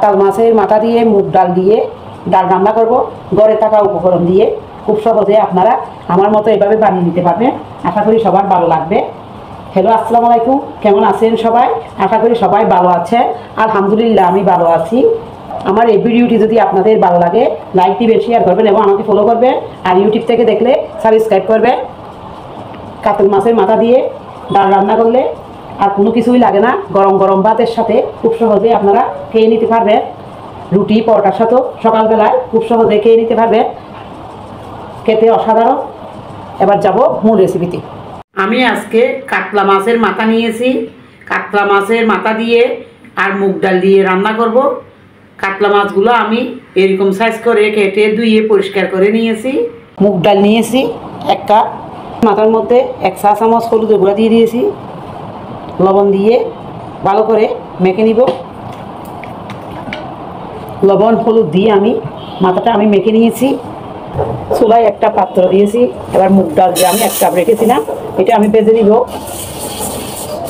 কাতল মাছের মাথা দিয়ে মুগ ডাল দিয়ে ডাল রান্না করব ঘরে থাকা উপকরণ দিয়ে। খুব সহজে আপনারা আমার মতো এভাবে বানিয়ে নিতে পারবেন। আশা করি সবার ভালো লাগবে। হ্যালো, আসসালামু আলাইকুম। কেমন আছেন সবাই? আশা করি সবাই ভালো আছেন। আলহামদুলিল্লাহ আমি ভালো আছি। আমার এই ভিডিওটি যদি আপনাদের ভালো লাগে লাইক দিবেন, শেয়ার করবেন এবং আমাকে ফলো করবেন। আর ইউটিউব থেকে দেখলে সাবস্ক্রাইব করবেন। কাতল মাছের মাথা দিয়ে ডাল রান্না করলে আর কোনো কিছুই লাগে না। গরম গরম ভাতের সাথে খুব সহজে আপনারা খেয়ে নিতে পারবেন। রুটি পরোটার সাথেও সকালবেলায় খুব সহজে খেয়ে নিতে পারবেন। খেতে অসাধারণ। এবার যাব মূল রেসিপিতে। আমি আজকে কাতলা মাছের মাথা নিয়েছি। কাতলা মাছের মাথা দিয়ে আর মুগ ডাল দিয়ে রান্না করব। কাতলা মাছগুলো আমি এরকম সাইজ করে কেটে ধুয়ে পরিষ্কার করে নিয়েছি। মুগ ডাল নিয়েছি 1 কাপ। মাথার মধ্যে 1 চা চামচ হলুদের গুঁড়া দিয়ে দিয়েছি। লবণ দিয়ে ভালো করে মেখে নিব। লবণ হলুদ দিয়ে মাথাটা আমি মেখে নিয়েছি। চুলায় একটা পাত্র দিয়েছি। এবার মুগ ডাল যে আমি 1 কাপ রেখেছিলাম এটা আমি ভেজে নিব।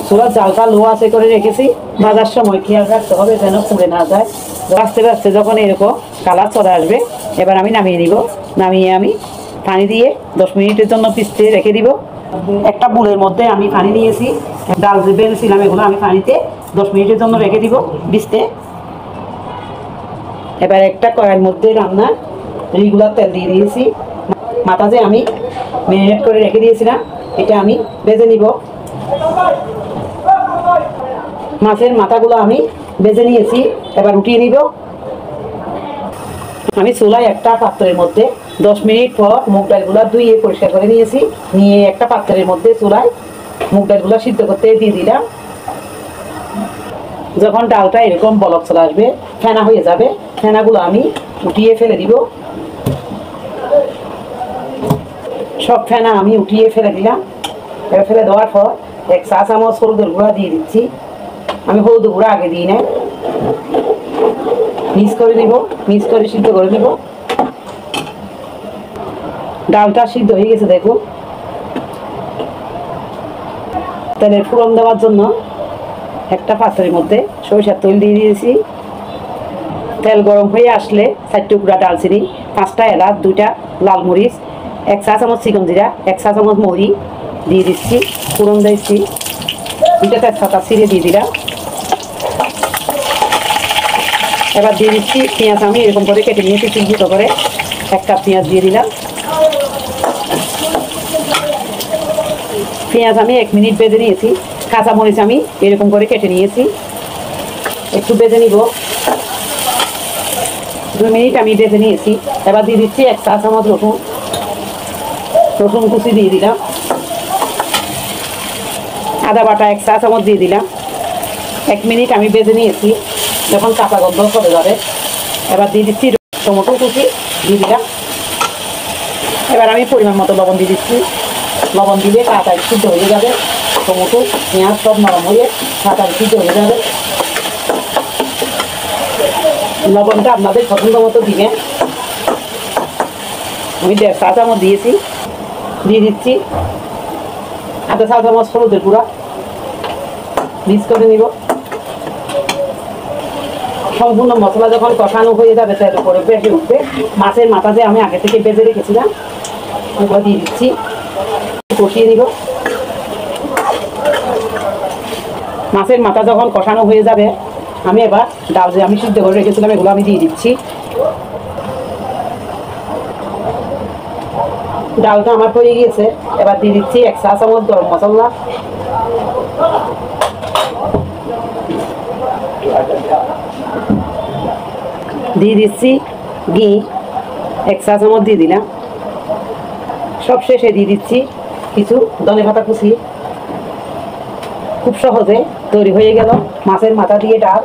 চুলার জালটা লো আছে করে রেখেছি। ভাজার সময় খেয়াল রাখতে হবে যেন পুড়ে না যায়। আস্তে আস্তে যখন এরকম কালার চলে আসবে এবার আমি নামিয়ে নিব। নামিয়ে আমি পানি দিয়ে 10 মিনিটের জন্য ভিজতে রেখে দিব। একটা বুলের মধ্যে আমি পানি নিয়েছি। ডাল যে ভেজেছিলাম এগুলো আমি পানিতে 10 মিনিটের জন্য রেখে দিব ভিজতে। এবার একটা কড়াইয়ের মধ্যে রান্না রেগুলার তেল দিয়ে দিয়েছি। মাথা যে আমি ম্যারিনেট করে রেখে দিয়েছিলাম এটা আমি ভেজে নিব। মাছের মাথাগুলো আমি ভেজে নিয়েছি। এবার উঠিয়ে নিব। আমি চুলায় একটা পাত্রের মধ্যে 10 মিনিট পর মুগ ডালগুলো ধুয়ে পরিষ্কার করে নিয়েছি। নিয়ে একটা পাত্রের মধ্যে চুলায় মুগ ডালগুলো সিদ্ধ করতে দিয়ে দিলাম। যখন ডালটা এরকম বলক চলে আসবে, ফেনা হয়ে যাবে, ফেনাগুলো আমি উঠিয়ে ফেলে দিব। সব ফেনা আমি উঠিয়ে ফেলে দিলাম। এবার ফেলে দেওয়ার পর 1 চা চামচ হলুদের গুঁড়া দিয়ে দিচ্ছি। আমি হলুদের গুঁড়া আগে দিই না, মিক্স করে নিব। মিক্স করে সিদ্ধ করে নিব। ডালটা সিদ্ধ হয়ে গেছে দেখুন। তেলের ফোড়ন দেওয়ার জন্য একটা পাত্রের মধ্যে সরিষার তেল দিয়ে দিয়েছি। তেল গরম হয়ে আসলে 4 টুকরা ডালচিনি, 5টা এলাচ, 2টা লাল মরিচ, 1 চা চামচ চিকন জিরা, 1 চা চামচ মৌরি দিয়ে দিচ্ছি। ফোড়ন দিচ্ছি। 2টা তেজপাতা ছিঁড়ে দিয়ে দিলাম। এবার দিয়ে দিচ্ছি পেঁয়াজ। আমি এরকম করে কেটে নিয়েছি চিহ্নিত করে। 1 কাপ পেঁয়াজ দিয়ে দিলাম। পেঁয়াজ আমি 1 মিনিট ভেজে নিয়েছি। কাঁচামরিচ আমি এরকম করে কেটে নিয়েছি। একটু ভেজে নিব। 2 মিনিট আমি ভেজে নিয়েছি। এবার দিয়ে দিচ্ছি 1 চা চামচ রসুন। রসুন কুচি দিয়ে দিলাম। আদা বাটা 1 চা চামচ দিয়ে দিলাম। 1 মিনিট আমি ভেজে নিয়েছি। যখন কাঁচা গন্ধ চলে যাবে এবার দিয়ে দিচ্ছি টমেটো কুচি দিয়ে দিলাম। এবার আমি পরিমাণ মতো লবণ দিয়ে দিচ্ছি। লবণ দিলে তাড়াতাড়ি সিদ্ধ হয়ে যাবে। টমেটো পেঁয়াজ সব নরম হয়ে তাড়াতাড়ি সিদ্ধ হয়ে যাবে। লবণটা আপনাদের পছন্দ মতো দিবেন। আমি 1.5 চা চামচ দিয়েছি। দিয়ে দিচ্ছি 1/2 চা চামচ হলুদের গুঁড়া। মিক্স করে নিব। সম্পূর্ণ মশলা যখন কষানো হয়ে যাবে তেল উপরে ভেসে উঠবে, মাছের মাথা যে আমি আগে থেকে ভেজে রেখেছিলাম ওগুলো দিয়ে দিচ্ছি। কষিয়ে নিব। মাছের মাথা যখন কষানো হয়ে যাবে আমি এবার ডাল যে আমি সিদ্ধ করে রেখেছিলাম এগুলো আমি দিয়ে দিচ্ছি। ডালটা আমার হয়ে গিয়েছে। এবার দিয়ে দিচ্ছি 1 চা চামচ গরম মশলা। দিয়ে দিচ্ছি ঘি 1 চা চামচ দিয়ে দিলাম। সব শেষে দিয়ে দিচ্ছি কিছু ধনেপাতা কুচি। খুব সহজে তৈরি হয়ে গেল মাছের মাথা দিয়ে ডাল।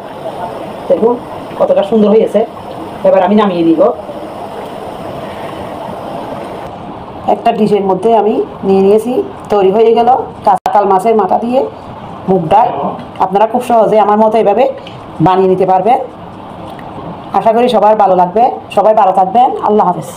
দেখুন কতটা সুন্দর হয়েছে। এবার আমি নামিয়ে নিব। একটা ডিশের মধ্যে আমি নিয়ে নিয়েছি। তৈরি হয়ে গেল কাতল মাছের মাথা দিয়ে মুগ ডাল। আপনারা খুব সহজে আমার মতো এভাবে বানিয়ে নিতে পারবেন। আশা করি সবার ভালো লাগবে। সবাই ভালো থাকবেন। আল্লাহ হাফেজ।